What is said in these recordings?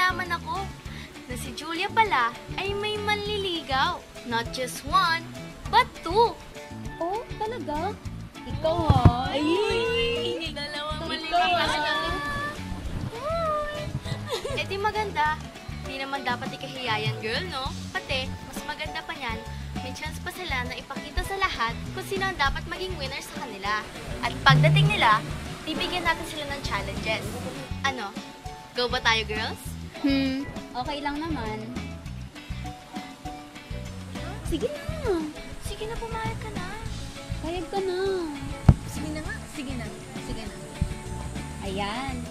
nalaman ako na si Julia pala ay may manliligaw. Not just one, but two. Oh, talaga? Ikaw ha? Ay, dalawang manliligaw. Eh di maganda. Di naman dapat ikahiyayan, girl, no? Pati, mas maganda pa niyan, may chance pa sila na ipakita sa lahat kung sino ang dapat maging winner sa kanila. At pagdating nila, bibigyan natin sila ng challenges. Ano? Go ba tayo, girls? Okay lang naman. Sige na. Sige na, pumayag ka na. Payag ka na. Sige na nga. Sige na. Sige na. Ayan.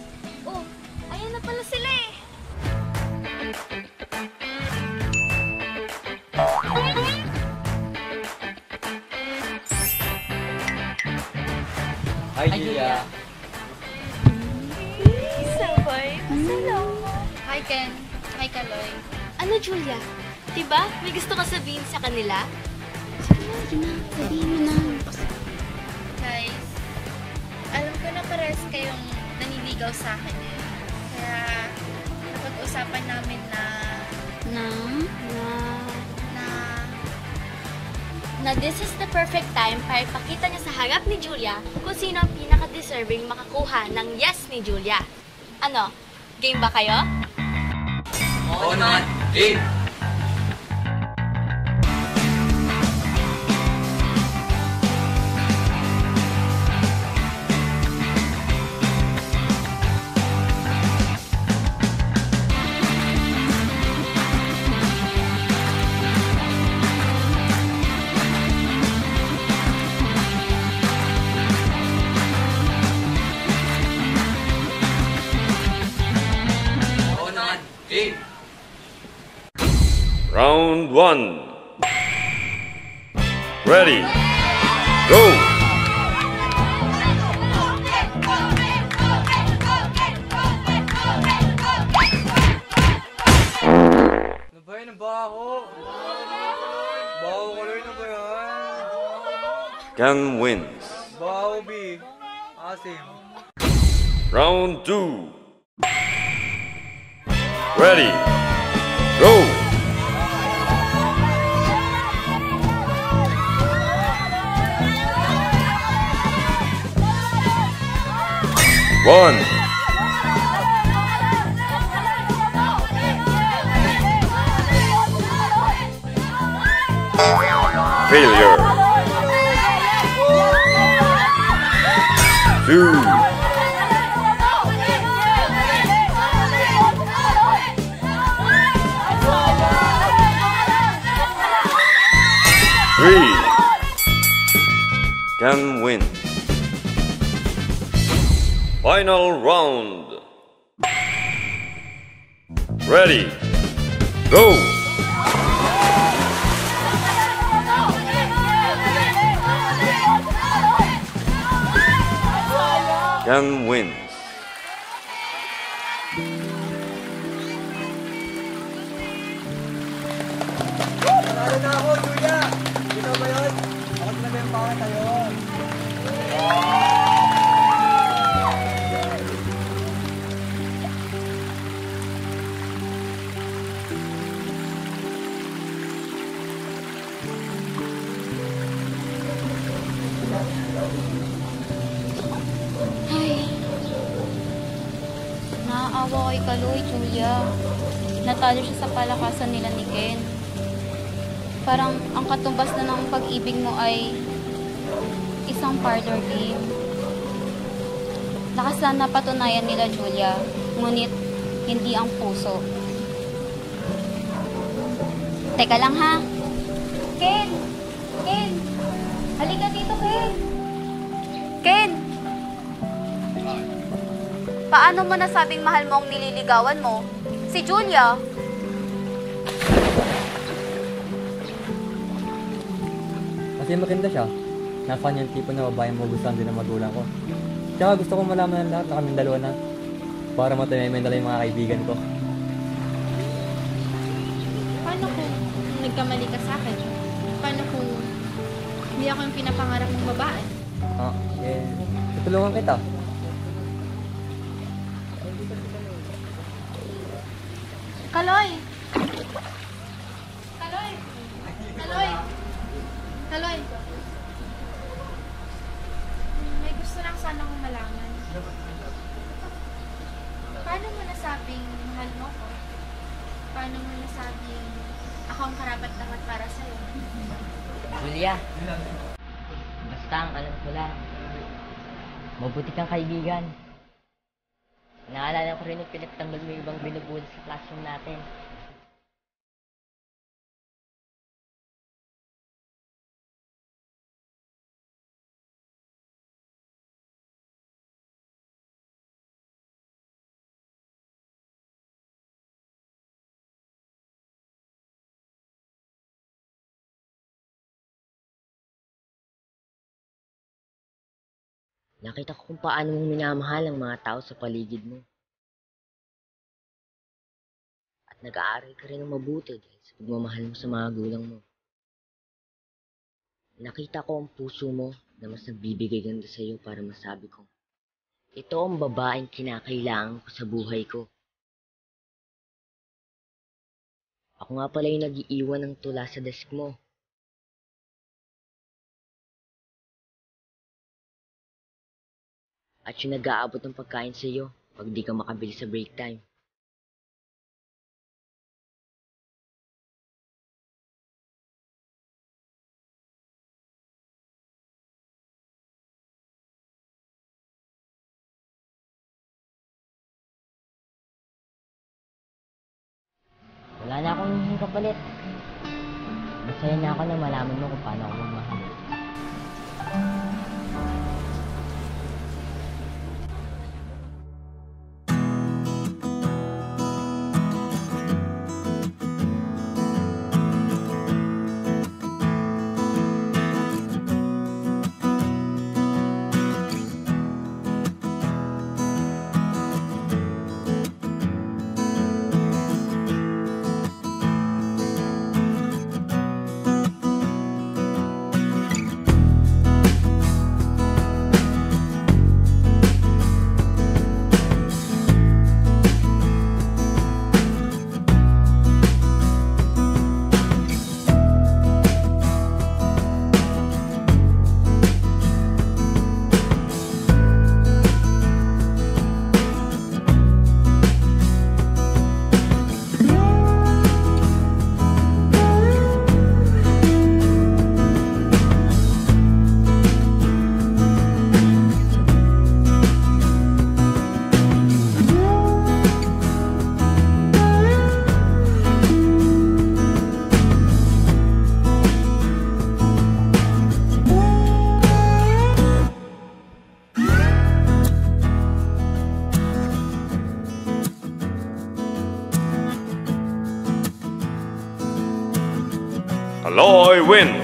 Oh, ayan na pala sila eh. Hi, Julia. Sabay. Salamat. Hi, Ken. Hi, Kaloy. Ano, Julia? Diba, may gusto ka sabihin sa kanila? Sige na. Sabihin mo na. Guys, alam ko na parehas kayong naniligaw sa akin eh. Kaya, napag-usapan namin na this is the perfect time para ipakita niya sa harap ni Julia kung sino ang pinaka-deserving makakuha ng yes ni Julia. Ano? Game ba kayo? Oo naman. Game! Round 1. Ready. Go. Ano ba yun? Ang baho? Baho ko rin. Ano ba yan? Ken wins. Baho, B. Asim. Round 2. Ready. Go. One. Failure. Two. Three. Ken wins. Final round. Ready. Go. Ken wins. Panalo na ako, Julia. Dito ba yun? Ako na ba yung pangat tayo? Ay. Naaawa kay Kaloy, Julia. Natalo siya sa palakasan nila ni Ken. Parang ang katumbas na ng pag-ibig mo ay isang parlor game. Lakas na napatunayan nila, Julia. Ngunit, hindi ang puso. Teka lang ha. Ken! Ken! Halika dito, Ken! Ken! Paano mo nasabing mahal mo ang nililigawan mo? Si Julia. Kasi maganda siya. Nasa yung tipo na babae mo gustuhan din ng magulang ko. Tsaka gusto kong malaman ng lahat na kaming dalawa na para matunay-mental yung mga kaibigan ko. paano kung nagkamali ka sa akin? Paano kung hindi ako yung pinapangarap ng babae? Tutulungan kita. Kaloy! Kaloy! Kaloy! Kaloy! May gusto lang sana akong malaman. Paano mo nasabing mahal mo ko? Paano mo nasabing ako ang karapat-dapat para sa'yo? Julia, basta ang alam ko lang, mabuti kang kaibigan. Naalala ko rin yung pinagtanggol mo yung ibang binubulas sa classroom natin. Nakita ko kung paano mong minamahal ang mga tao sa paligid mo. At nag-aaral ka rin ng mabuti dahil sa pagmamahal mo sa mga gulang mo. Nakita ko ang puso mo na mas nagbibigay ganda sa iyo para masabi ko, ito ang babaeng kinakailangan ko sa buhay ko. Ako nga pala yung nag-iiwan ng tula sa desk mo. At yung nag-aabot ng pagkain sa iyo pag di ka makabili sa break time. Wala na akong hihing kapalit. Masaya na ako na malaman mo kung paano ako magmahal. Kaloy wins.